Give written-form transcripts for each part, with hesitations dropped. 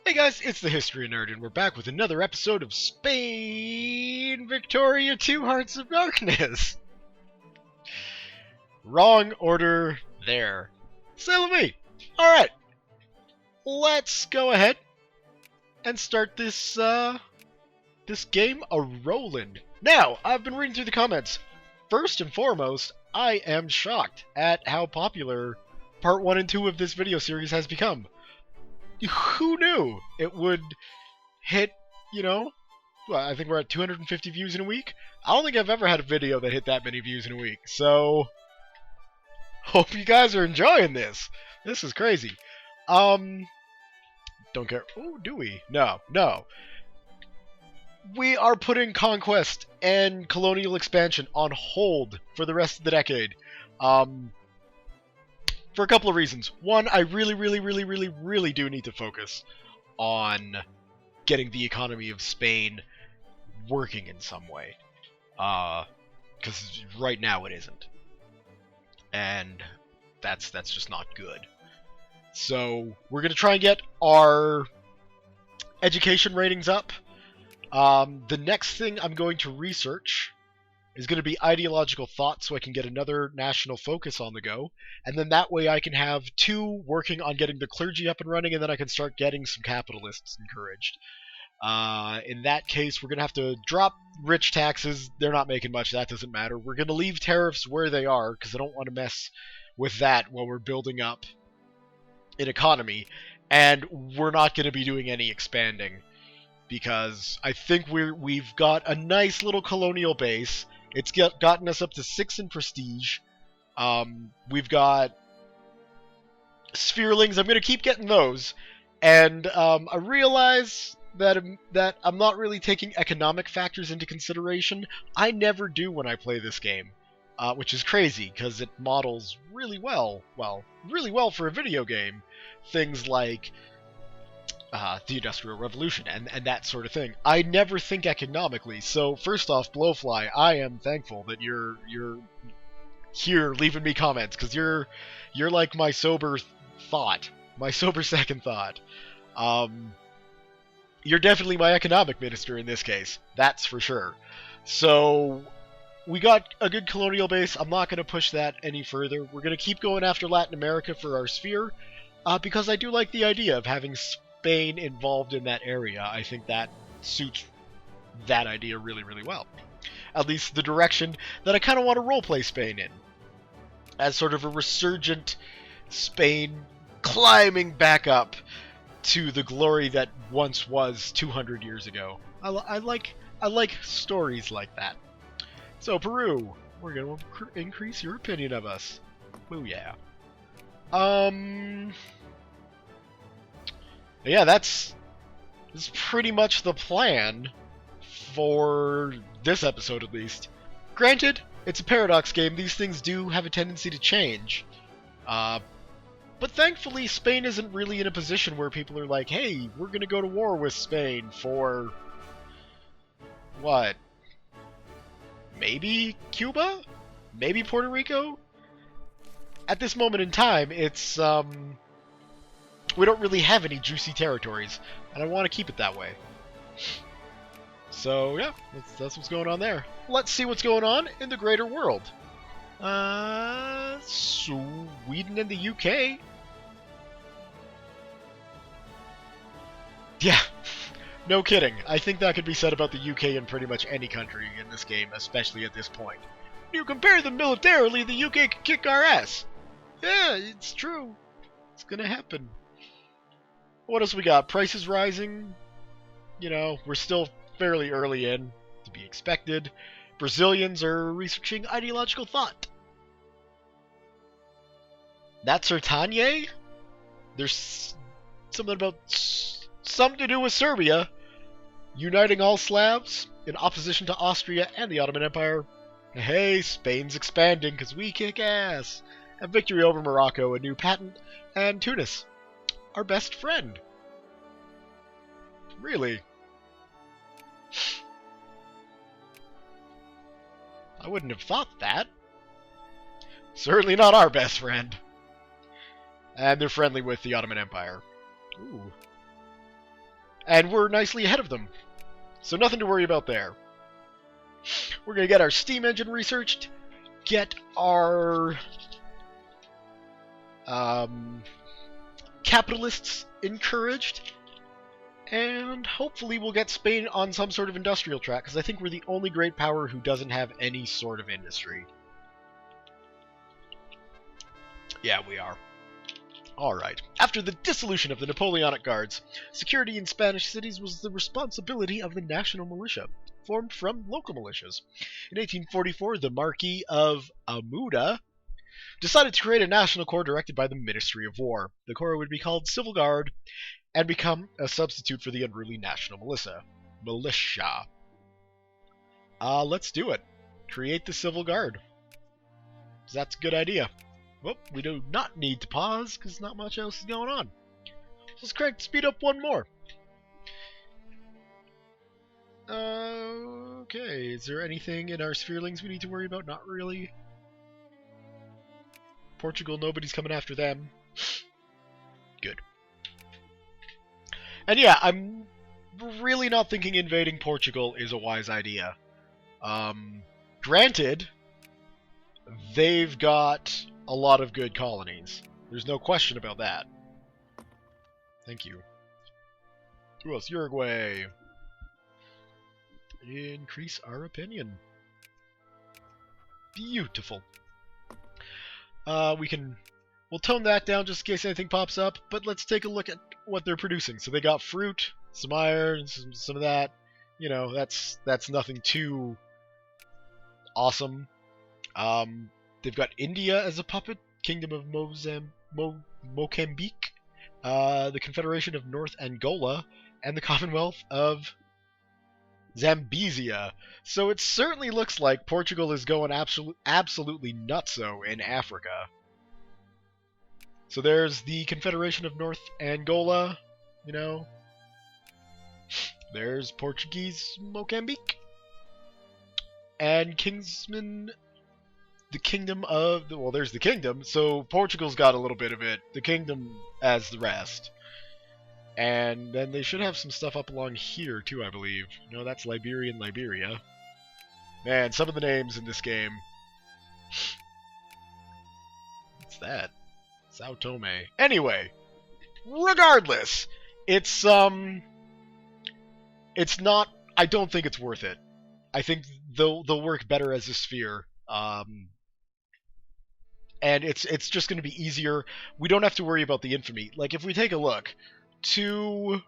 Hey guys, it's the History Nerd, and we're back with another episode of Spain Victoria 2 Hearts of Darkness. Wrong order there. Sail me! Alright, let's go ahead and start this game a-rollin'. Now, I've been reading through the comments. First and foremost, I am shocked at how popular Part 1 and 2 of this video series has become. Who knew it would hit, well, I think we're at 250 views in a week? I don't think I've ever had a video that hit that many views in a week, so hope you guys are enjoying this. This is crazy. Don't care. Oh, do we? No. We are putting Conquest and Colonial expansion on hold for the rest of the decade. For a couple of reasons. One, I really do need to focus on getting the economy of Spain working in some way. Because right now it isn't. And that's just not good. So we're going to try and get our education ratings up. The next thing I'm going to research is going to be ideological thought, so I can get another national focus on the go. And then that way I can have two working on getting the clergy up and running, and then I can start getting some capitalists encouraged. In that case, we're going to have to drop rich taxes. They're not making much. That doesn't matter. We're going to leave tariffs where they are, because I don't want to mess with that while we're building up an economy. And we're not going to be doing any expanding, because I think we've got a nice little colonial base. It's gotten us up to 6 in prestige. We've got spherelings. I'm going to keep getting those. And I realize that I'm not really taking economic factors into consideration. I never do when I play this game, which is crazy because it models really well for a video game, things like the Industrial Revolution and that sort of thing. I never think economically. So first off, Blowfly, I am thankful that you're here leaving me comments, because you're like my sober second thought. You're definitely my economic minister in this case. That's for sure. So we got a good colonial base. I'm not going to push that any further. We're going to keep going after Latin America for our sphere, because I do like the idea of having Spain involved in that area. I think that suits that idea really well. At least the direction that I kind of want to roleplay Spain in, as sort of a resurgent Spain climbing back up to the glory that once was 200 years ago. I like stories like that. So Peru, we're gonna increase your opinion of us. Ooh yeah. Yeah, that's pretty much the plan for this episode, at least. Granted, it's a paradox game. These things do have a tendency to change. But thankfully, Spain isn't really in a position where people are like, hey, we're going to go to war with Spain for... what? Maybe Cuba? Maybe Puerto Rico? At this moment in time, it's... we don't really have any juicy territories, and I want to keep it that way. So, yeah, that's what's going on there. Let's see what's going on in the greater world. Sweden and the UK. Yeah, no kidding. I think that could be said about the UK and pretty much any country in this game, especially at this point. You compare them militarily, the UK can kick our ass. Yeah, it's true. It's gonna happen. What else we got? Prices rising. You know, we're still fairly early in, to be expected. Brazilians are researching ideological thought. That's Sertanye? There's something to do with Serbia uniting all Slavs in opposition to Austria and the Ottoman Empire. Hey, Spain's expanding because we kick ass. A victory over Morocco, a new patent, and Tunis, our best friend. Really? I wouldn't have thought that. Certainly not our best friend. And they're friendly with the Ottoman Empire. Ooh. And we're nicely ahead of them. So nothing to worry about there. We're going to get our steam engine researched, get our capitalists encouraged, and hopefully we'll get Spain on some sort of industrial track, because I think we're the only great power who doesn't have any sort of industry. Yeah, we are. Alright. After the dissolution of the Napoleonic Guards, security in Spanish cities was the responsibility of the national militia, formed from local militias. In 1844, the Marquis of Amuda decided to create a national corps directed by the Ministry of War. The corps would be called Civil Guard and become a substitute for the unruly national militia. Let's do it. Create the Civil Guard. That's a good idea. Well, we do not need to pause, because not much else is going on. So let's crank the speed up one more. Okay, is there anything in our spherelings we need to worry about? Not really. Portugal, nobody's coming after them. Good. And yeah, I'm really not thinking invading Portugal is a wise idea. Granted, they've got a lot of good colonies. There's no question about that. Thank you. Who else? Uruguay. Increase our opinion. Beautiful. We'll tone that down just in case anything pops up, but let's take a look at what they're producing. So they got fruit, some iron, some of that. You know, that's nothing too awesome. They've got India as a puppet, Kingdom of Mozambique, the Confederation of North Angola, and the Commonwealth of Zambezia. So it certainly looks like Portugal is going absolutely nutso in Africa. So there's the Confederation of North Angola, you know. There's Portuguese Mozambique. And Kingsman... the Kingdom of... well, there's the Kingdom, so Portugal's got a little bit of it. The Kingdom as the rest. And then they should have some stuff up along here, too, I believe. No, that's Liberia. Man, some of the names in this game... what's that? Sao Tome. Anyway, regardless, it's not... I don't think it's worth it. I think they'll work better as a sphere. And it's just going to be easier. We don't have to worry about the infamy. Like, if we take a look to...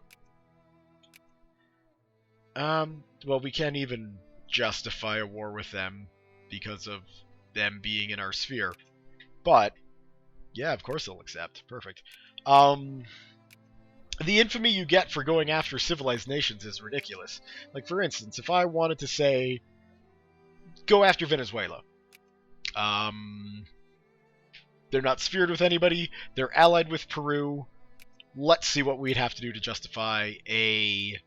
well, we can't even justify a war with them because of them being in our sphere. But, yeah, of course they'll accept. Perfect. The infamy you get for going after civilized nations is ridiculous. Like, for instance, if I wanted to say, go after Venezuela. They're not sphered with anybody. They're allied with Peru. Let's see what we'd have to do to justify a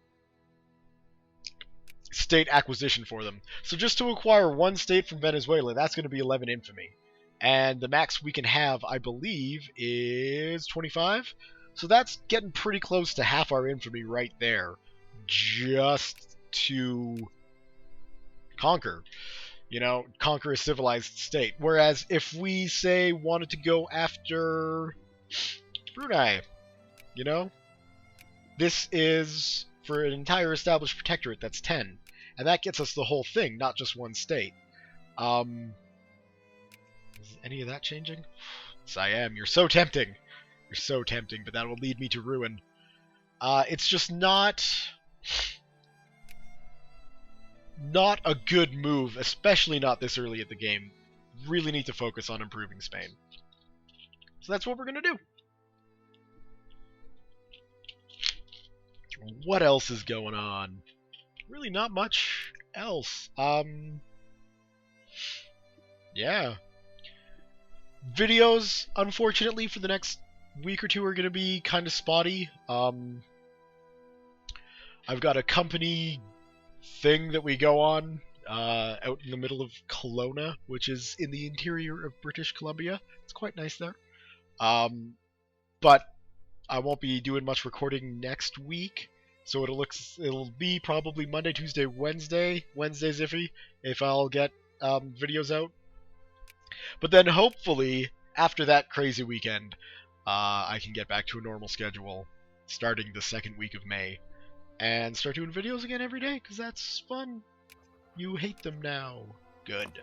state acquisition for them. So just to acquire one state from Venezuela, that's going to be 11 infamy. And the max we can have, I believe, is 25. So that's getting pretty close to half our infamy right there. Just to conquer. You know, conquer a civilized state. Whereas if we, say, wanted to go after Brunei, you know, this is, for an entire established protectorate, that's 10. And that gets us the whole thing, not just one state. Is any of that changing? Siam, you're so tempting. You're so tempting, but that will lead me to ruin. It's just not a good move, especially not this early at the game. Really need to focus on improving Spain. So that's what we're going to do. What else is going on? Really not much else. Yeah. Videos, unfortunately, for the next week or two are going to be kind of spotty. I've got a company thing that we go on out in the middle of Kelowna, which is in the interior of British Columbia. It's quite nice there. But I won't be doing much recording next week, So it'll be probably Monday, Tuesday, Wednesday. Wednesday's iffy if I'll get videos out. But then hopefully after that crazy weekend, I can get back to a normal schedule starting the second week of May and start doing videos again every day because that's fun. You hate them now. Good.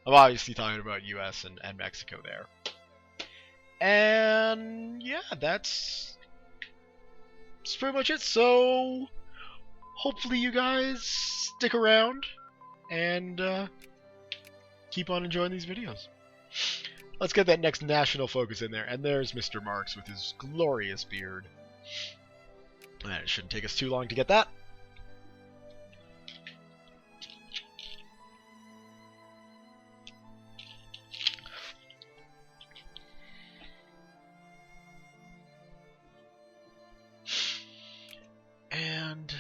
I'm obviously talking about US and Mexico there. And yeah, that's pretty much it. So hopefully you guys stick around and keep on enjoying these videos. Let's get that next national focus in there. And there's Mr. Marks with his glorious beard. And it shouldn't take us too long to get that. And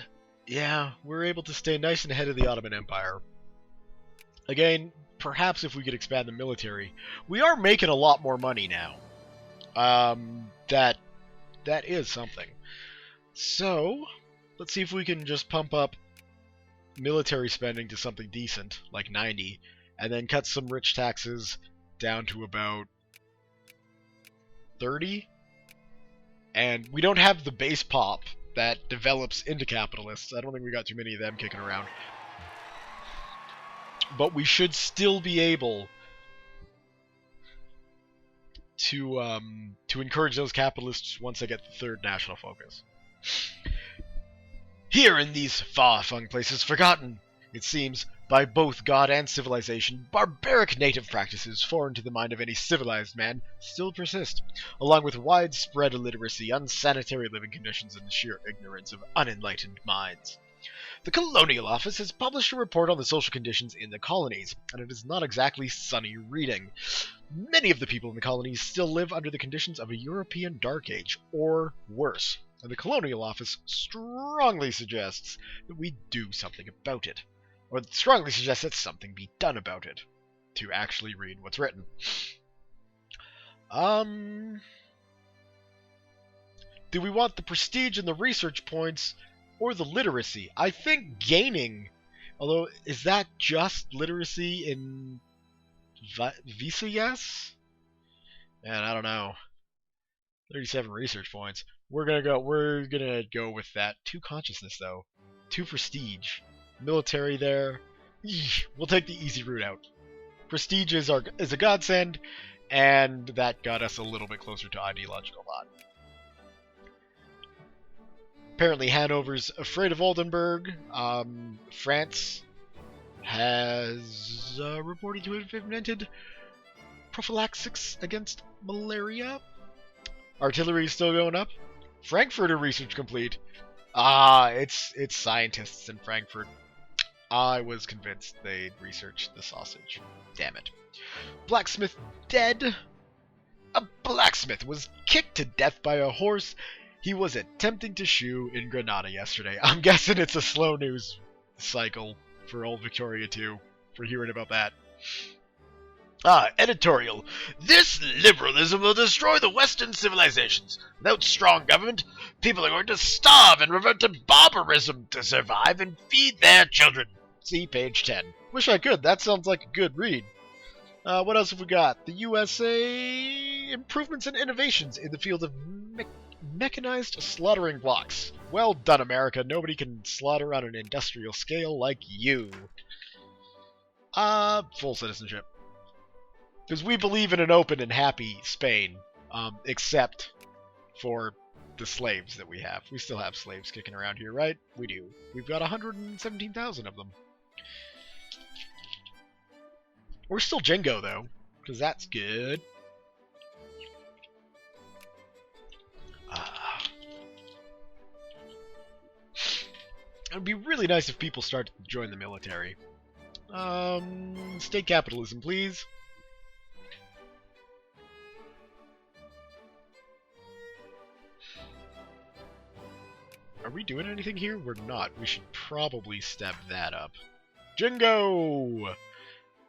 yeah, we're able to stay nice and ahead of the Ottoman Empire. Again, perhaps if we could expand the military. We are making a lot more money now. That is something. So, let's see if we can just pump up military spending to something decent, like 90, and then cut some rich taxes down to about 30. And we don't have the base pop that develops into capitalists. I don't think we got too many of them kicking around. But we should still be able to encourage those capitalists once they get the third national focus. Here in these far-flung places forgotten, it seems, by both God and civilization, barbaric native practices foreign to the mind of any civilized man still persist, along with widespread illiteracy, unsanitary living conditions, and the sheer ignorance of unenlightened minds. The Colonial Office has published a report on the social conditions in the colonies, and it is not exactly sunny reading. Many of the people in the colonies still live under the conditions of a European Dark Age, or worse, and the Colonial Office strongly suggests that we do something about it. Or strongly suggests that something be done about it. To actually read what's written. Do we want the prestige and the research points, or the literacy? I think gaining, although, is that just literacy in Visa, yes? And I don't know. 37 research points. We're gonna go with that. 2 consciousness though. 2 prestige. Military there. We'll take the easy route out. Prestige is a godsend, and that got us a little bit closer to ideological thought. Apparently Hanover's afraid of Oldenburg. France has reported to have invented prophylaxis against malaria. Artillery is still going up. Frankfurter research complete. It's scientists in Frankfurt. I was convinced they'd researched the sausage. Damn it. Blacksmith dead. A blacksmith was kicked to death by a horse he was attempting to shoe in Granada yesterday. I'm guessing it's a slow news cycle for old Victoria too, for hearing about that. Editorial. This liberalism will destroy the Western civilizations. Without strong government, people are going to starve and revert to barbarism to survive and feed their children. See page 10. Wish I could. That sounds like a good read. What else have we got? The USA improvements and innovations in the field of mechanized slaughtering blocks. Well done, America. Nobody can slaughter on an industrial scale like you. Full citizenship. Because we believe in an open and happy Spain, except for the slaves that we have. We still have slaves kicking around here, right? We do. We've got 117,000 of them. We're still Jingo, though, because that's good. It would be really nice if people started to join the military. State capitalism, please. Are we doing anything here? We're not. We should probably step that up. Jingo!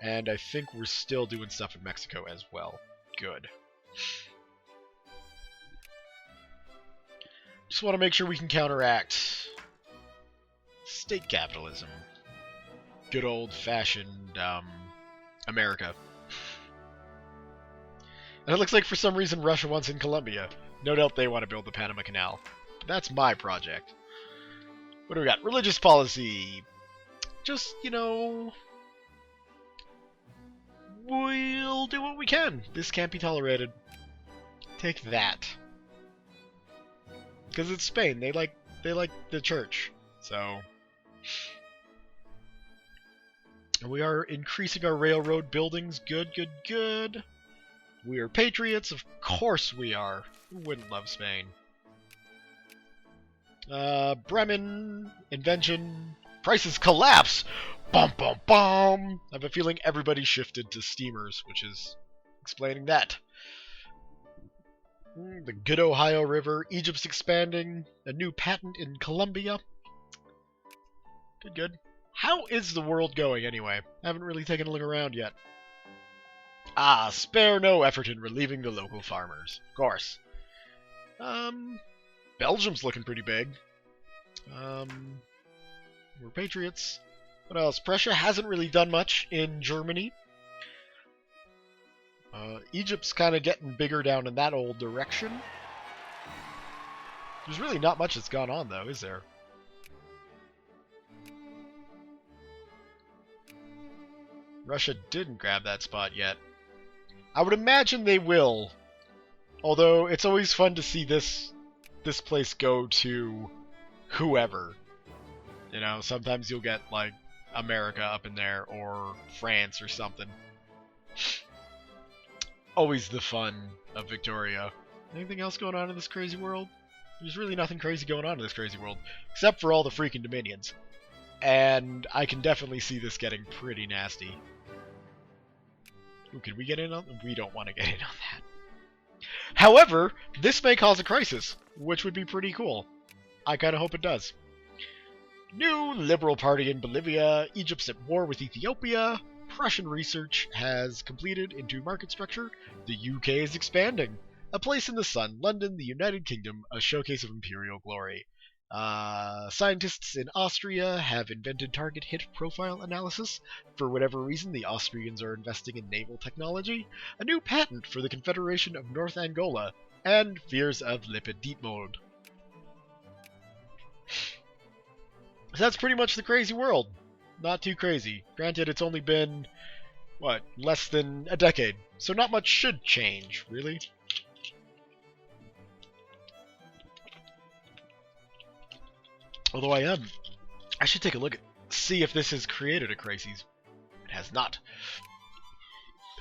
And I think we're still doing stuff in Mexico as well. Good. Just want to make sure we can counteract state capitalism. Good old-fashioned, America. And it looks like for some reason Russia wants in Colombia. No doubt they want to build the Panama Canal. But that's my project. What do we got? Religious policy. Just, you know... we'll do what we can. This can't be tolerated. Take that. Because it's Spain. They like the church. So... and we are increasing our railroad buildings. Good, good, good. We are patriots. Of course we are. Who wouldn't love Spain? Bremen. Invention. Prices collapse! Bum, bum, bum! I have a feeling everybody shifted to steamers, which is explaining that. The good Ohio River. Egypt's expanding. A new patent in Colombia. Good, good. How is the world going, anyway? I haven't really taken a look around yet. Ah, spare no effort in relieving the local farmers. Of course. Belgium's looking pretty big. We're patriots. What else? Prussia hasn't really done much in Germany. Egypt's kind of getting bigger down in that old direction. There's really not much that's gone on, though, is there? Russia didn't grab that spot yet. I would imagine they will. Although, it's always fun to see this place go to whoever. You know, sometimes you'll get, like, America up in there, or France or something. Always the fun of Victoria. Anything else going on in this crazy world? There's really nothing crazy going on in this crazy world. Except for all the freaking dominions. And I can definitely see this getting pretty nasty. Ooh, can we get in on that? We don't want to get in on that. However, this may cause a crisis, which would be pretty cool. I kind of hope it does. New Liberal Party in Bolivia. Egypt's at war with Ethiopia. Prussian research has completed into market structure. The UK is expanding. A place in the sun. London, the United Kingdom, a showcase of imperial glory. Scientists in Austria have invented target hit profile analysis. For whatever reason, the Austrians are investing in naval technology. A new patent for the Confederation of North Angola. And fears of lipid deep mode. So that's pretty much the crazy world. Not too crazy. Granted, it's only been, what, less than a decade. So not much should change, really. Although I should take a look at, see if this has created a crisis. It has not.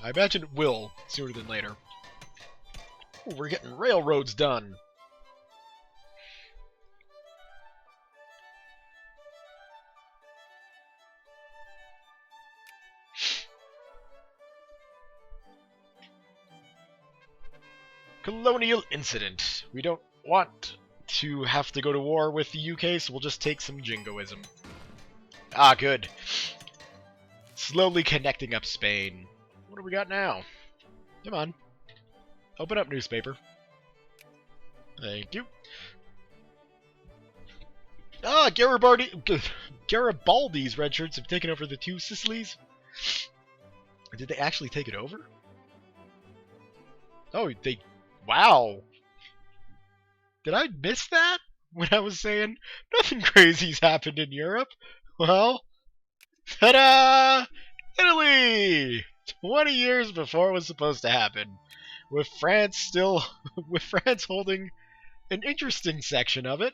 I imagine it will, sooner than later. Ooh, we're getting railroads done. Colonial incident. We don't want to have to go to war with the UK, so we'll just take some jingoism. Ah, good. Slowly connecting up Spain. What do we got now? Come on. Open up newspaper. Thank you. Ah, Garibaldi's red shirts have taken over the two Sicilies. Did they actually take it over? Oh, they... Wow. Did I miss that when I was saying nothing crazy's happened in Europe? Well, ta-da! Italy! 20 years before it was supposed to happen. With France holding an interesting section of it,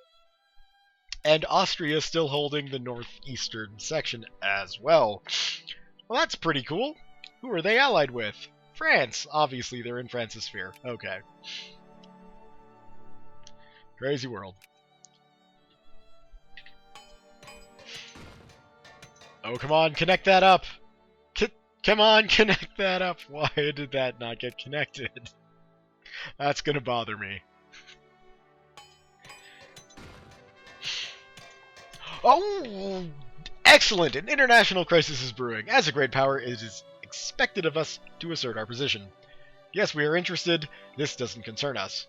and Austria still holding the northeastern section as well. Well, that's pretty cool. Who are they allied with? France. Obviously, they're in France's sphere. Okay. Crazy world. Oh, come on, connect that up. Come on, connect that up. Why did that not get connected? That's gonna bother me. Oh, excellent! An international crisis is brewing. As a great power, it is expected of us to assert our position. Yes, we are interested. This doesn't concern us.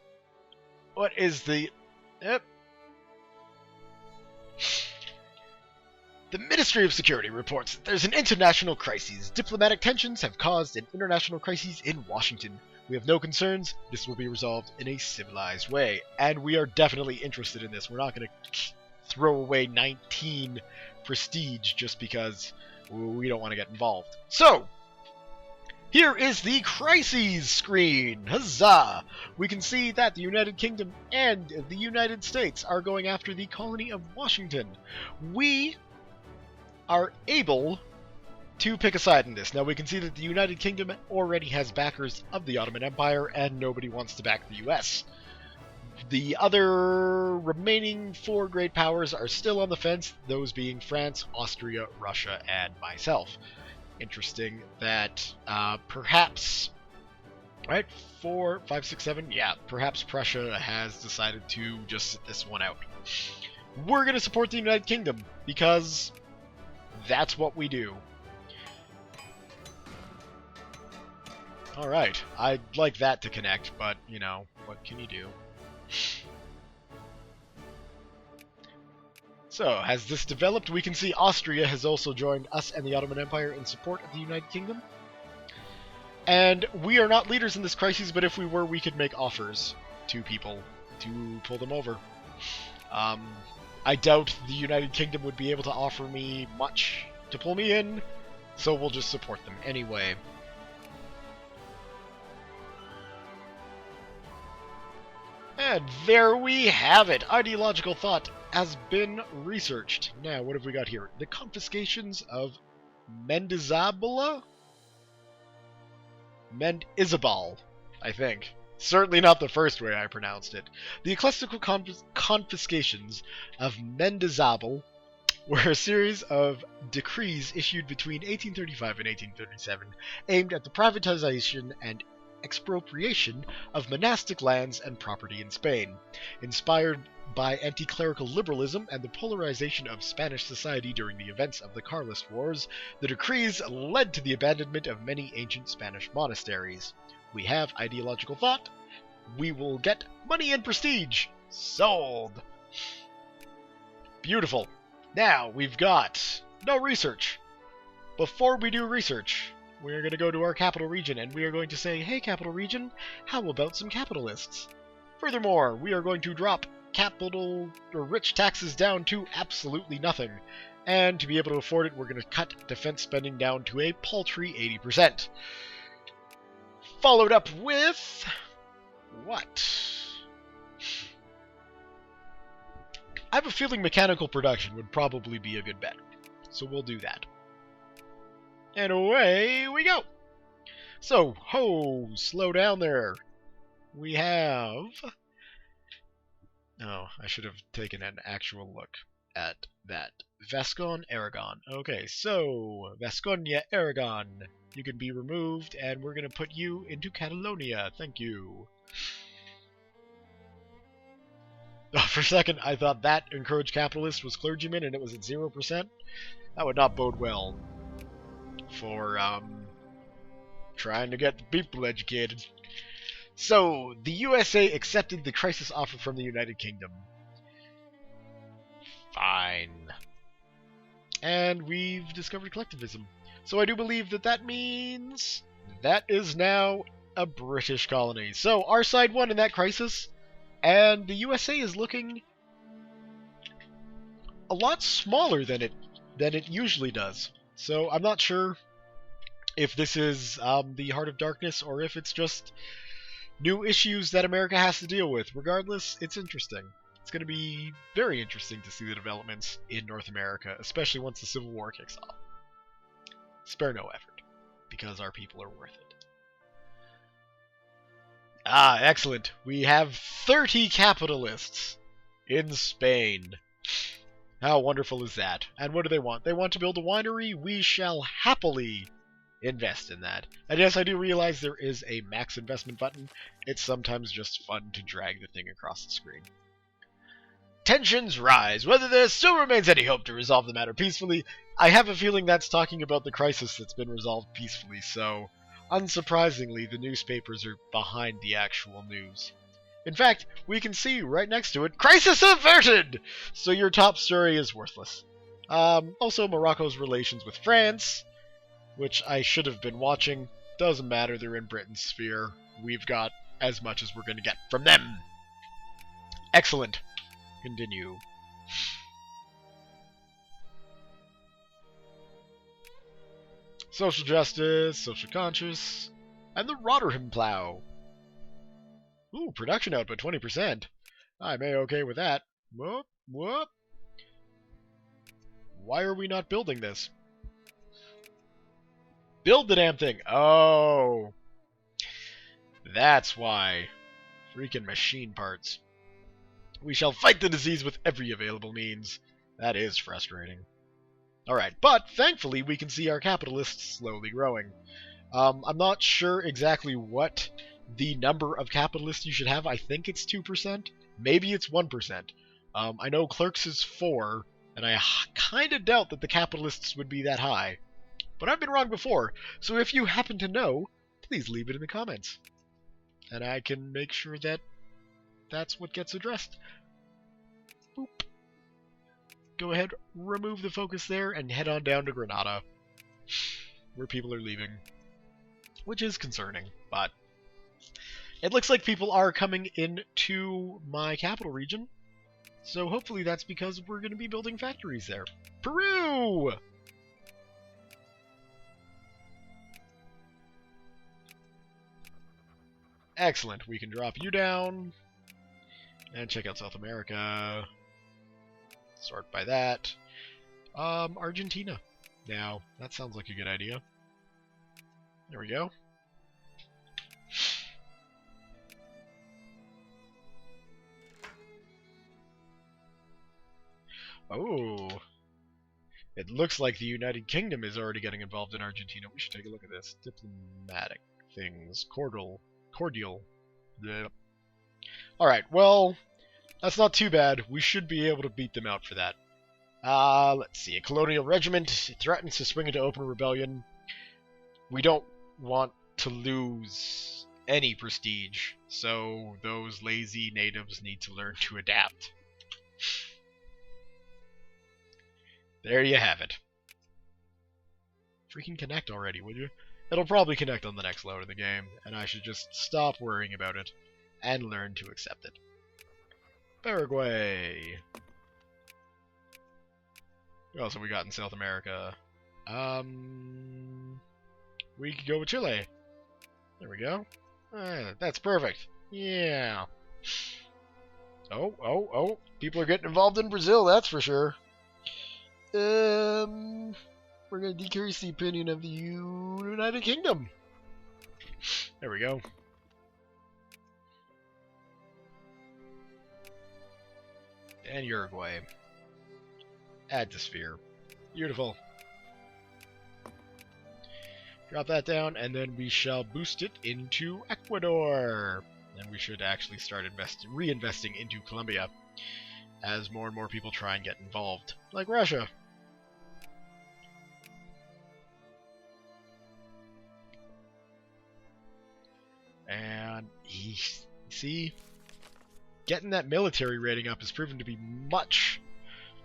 What is the... Yep, The Ministry of Security reports that there's an international crisis. Diplomatic tensions have caused an international crisis in Washington. We have no concerns. This will be resolved in a civilized way. And we are definitely interested in this. We're not going to throw away 19 prestige just because we don't want to get involved. So, here is the crises screen. Huzzah! We can see that the United Kingdom and the United States are going after the colony of Washington. We are able to pick a side in this. Now we can see that the United Kingdom already has backers of the Ottoman Empire and nobody wants to back the US. The other remaining 4 great powers are still on the fence, those being France, Austria, Russia, and myself. Interesting that perhaps, right, 4, 5, 6, 7, yeah, perhaps Prussia has decided to just sit this one out. We're going to support the United Kingdom because that's what we do. Alright, I'd like that to connect, but, you know, what can you do? So, as this developed, we can see Austria has also joined us and the Ottoman Empire in support of the United Kingdom. And we are not leaders in this crisis, but if we were, we could make offers to people to pull them over. I doubt the United Kingdom would be able to offer me much to pull me in, so we'll just support them anyway. And there we have it! Ideological thought has been researched. Now, what have we got here? The confiscations of Mendizabala? Mendizabal, I think. Certainly not the first way I pronounced it. The ecclesiastical confiscations of Mendizabal were a series of decrees issued between 1835 and 1837 aimed at the privatization and expropriation of monastic lands and property in Spain. Inspired by anti-clerical liberalism and the polarization of Spanish society during the events of the Carlist Wars, the decrees led to the abandonment of many ancient Spanish monasteries. We have ideological thought. We will get money and prestige. Sold! Beautiful. Now, we've got no research. Before we do research, we're going to go to our capital region, and we are going to say, hey, capital region, how about some capitalists? Furthermore, we are going to drop capital or rich taxes down to absolutely nothing. And to be able to afford it, we're going to cut defense spending down to a paltry 80%. Followed up with... what? I have a feeling mechanical production would probably be a good bet. So we'll do that. And away we go! So, ho! Slow down there. We have... oh, I should have taken an actual look at that. Vascon, Aragon. Okay, so, Vasconia, Aragon. You can be removed, and we're going to put you into Catalonia. Thank you. Oh, for a second, I thought that encouraged capitalists was clergymen, and it was at 0%. That would not bode well for trying to get the people educated. So, the USA accepted the crisis offer from the United Kingdom. Fine. And we've discovered collectivism. So I do believe that that means that is now a British colony. So our side won in that crisis, and the USA is looking a lot smaller than it usually does. So I'm not sure if this is the Heart of Darkness or if it's just new issues that America has to deal with. Regardless, it's interesting. It's going to be very interesting to see the developments in North America, especially once the Civil War kicks off. Spare no effort, because our people are worth it. Ah, excellent. We have 30 capitalists in Spain. How wonderful is that? And what do they want? They want to build a winery? We shall happily invest in that. And yes, I do realize there is a max investment button. It's sometimes just fun to drag the thing across the screen. Tensions rise. Whether there still remains any hope to resolve the matter peacefully, I have a feeling that's talking about the crisis that's been resolved peacefully, so unsurprisingly, the newspapers are behind the actual news. In fact, we can see right next to it, crisis averted! So your top story is worthless. Also, Morocco's relations with France, which I should have been watching. Doesn't matter, they're in Britain's sphere. We've got as much as we're going to get from them. Excellent. Continue. Social justice, social conscious, and the Rotherham plow. Ooh, production output 20%. I'm A-okay with that. Whoop, whoop. Why are we not building this? Build the damn thing. Oh. That's why. Freaking machine parts. We shall fight the disease with every available means. That is frustrating. Alright, but thankfully we can see our capitalists slowly growing. I'm not sure exactly what the number of capitalists you should have. I think it's 2%. Maybe it's 1%. I know clerks is 4, and I kind of doubt that the capitalists would be that high. But I've been wrong before, so if you happen to know, please leave it in the comments. And I can make sure that that's what gets addressed. Boop. Go ahead, remove the focus there, and head on down to Granada, where people are leaving. Which is concerning, but it looks like people are coming into my capital region. So hopefully that's because we're going to be building factories there. Peru! Excellent. We can drop you down. And check out South America. Sort by that. Argentina. Now, that sounds like a good idea. There we go. Oh. It looks like the United Kingdom is already getting involved in Argentina. We should take a look at this. Diplomatic things. Cordial. Blech. Alright, well, that's not too bad. We should be able to beat them out for that. Let's see. A colonial regiment threatens to swing into open rebellion. We don't want to lose any prestige, so those lazy natives need to learn to adapt. There you have it. Freaking connect already, will you? It'll probably connect on the next load of the game, and I should just stop worrying about it and learn to accept it. Paraguay. What else have we got in South America? We could go with Chile. There we go. That's perfect. Yeah. Oh. People are getting involved in Brazil, that's for sure. We're going to decrease the opinion of the United Kingdom. There we go. And Uruguay. Add to sphere. Beautiful. Drop that down, and then we shall boost it into Ecuador. And we should actually start reinvesting into Colombia as more and more people try and get involved, like Russia. And see, getting that military rating up has proven to be much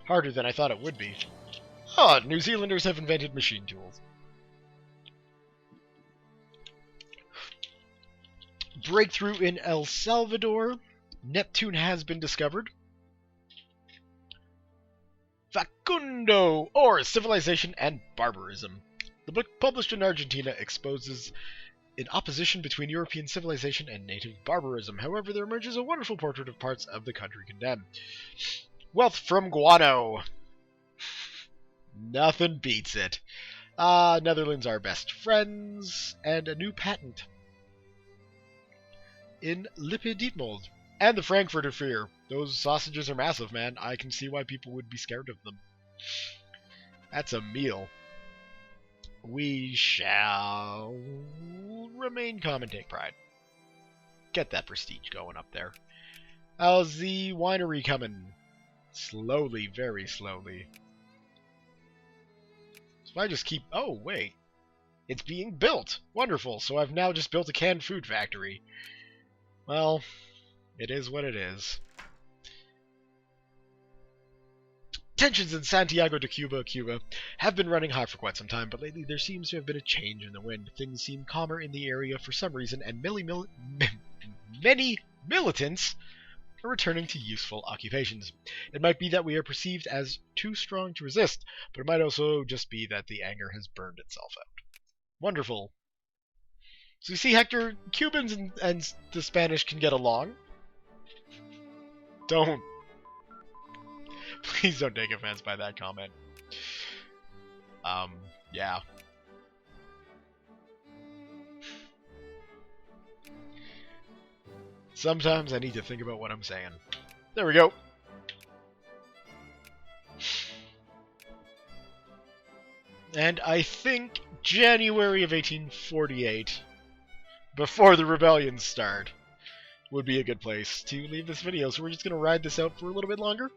harder than I thought it would be. Oh, New Zealanders have invented machine tools. Breakthrough in El Salvador. Neptune has been discovered. Facundo, or Civilization and Barbarism. The book published in Argentina exposes an opposition between European civilization and native barbarism. However, there emerges a wonderful portrait of parts of the country condemned. Wealth from guano. Nothing beats it. Netherlands are best friends. And a new patent in Lippidietmold. And the Frankfurter Fear. Those sausages are massive, man. I can see why people would be scared of them. That's a meal. We shall remain calm and take pride. Get that prestige going up there. How's the winery coming? Slowly, very slowly. So if I just keep... Oh, wait. It's being built. Wonderful. So I've now just built a canned food factory. Well, It is what it is. Tensions in Santiago de Cuba, have been running high for quite some time, but lately there seems to have been a change in the wind. Things seem calmer in the area for some reason, and many militants are returning to useful occupations. It might be that we are perceived as too strong to resist, but it might also just be that the anger has burned itself out. Wonderful. So you see, Hector, Cubans and the Spanish can get along. Don't. Please don't take offense by that comment. Yeah. Sometimes I need to think about what I'm saying. There we go. And I think January of 1848, before the rebellions start, would be a good place to leave this video. So we're just going to ride this out for a little bit longer.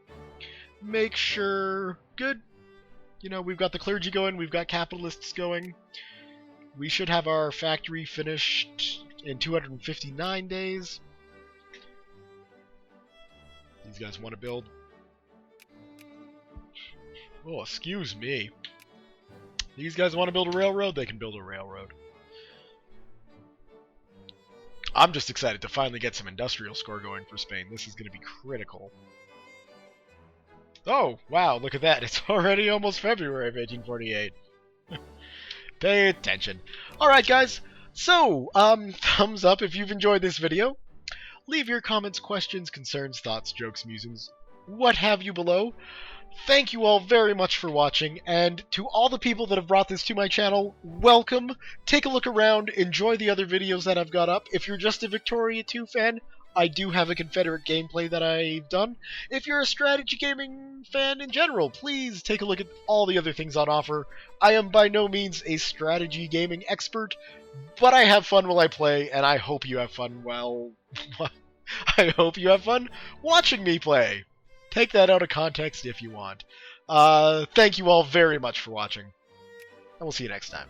Make sure... Good. You know, we've got the clergy going, we've got capitalists going. We should have our factory finished in 259 days. These guys want to build... Oh, excuse me. These guys want to build a railroad? They can build a railroad. I'm just excited to finally get some industrial score going for Spain. This is going to be critical. Oh, wow, look at that. It's already almost February of 1848. Pay attention. Alright, guys. So, thumbs up if you've enjoyed this video. Leave your comments, questions, concerns, thoughts, jokes, musings, what have you below. Thank you all very much for watching, and to all the people that have brought this to my channel, welcome. Take a look around, enjoy the other videos that I've got up. If you're just a Victoria 2 fan, I do have a Confederate gameplay that I've done. If you're a strategy gaming fan in general, please take a look at all the other things on offer. I am by no means a strategy gaming expert, but I have fun while I play, and I hope you have fun while... I hope you have fun watching me play. Take that out of context if you want. Thank you all very much for watching, and we'll see you next time.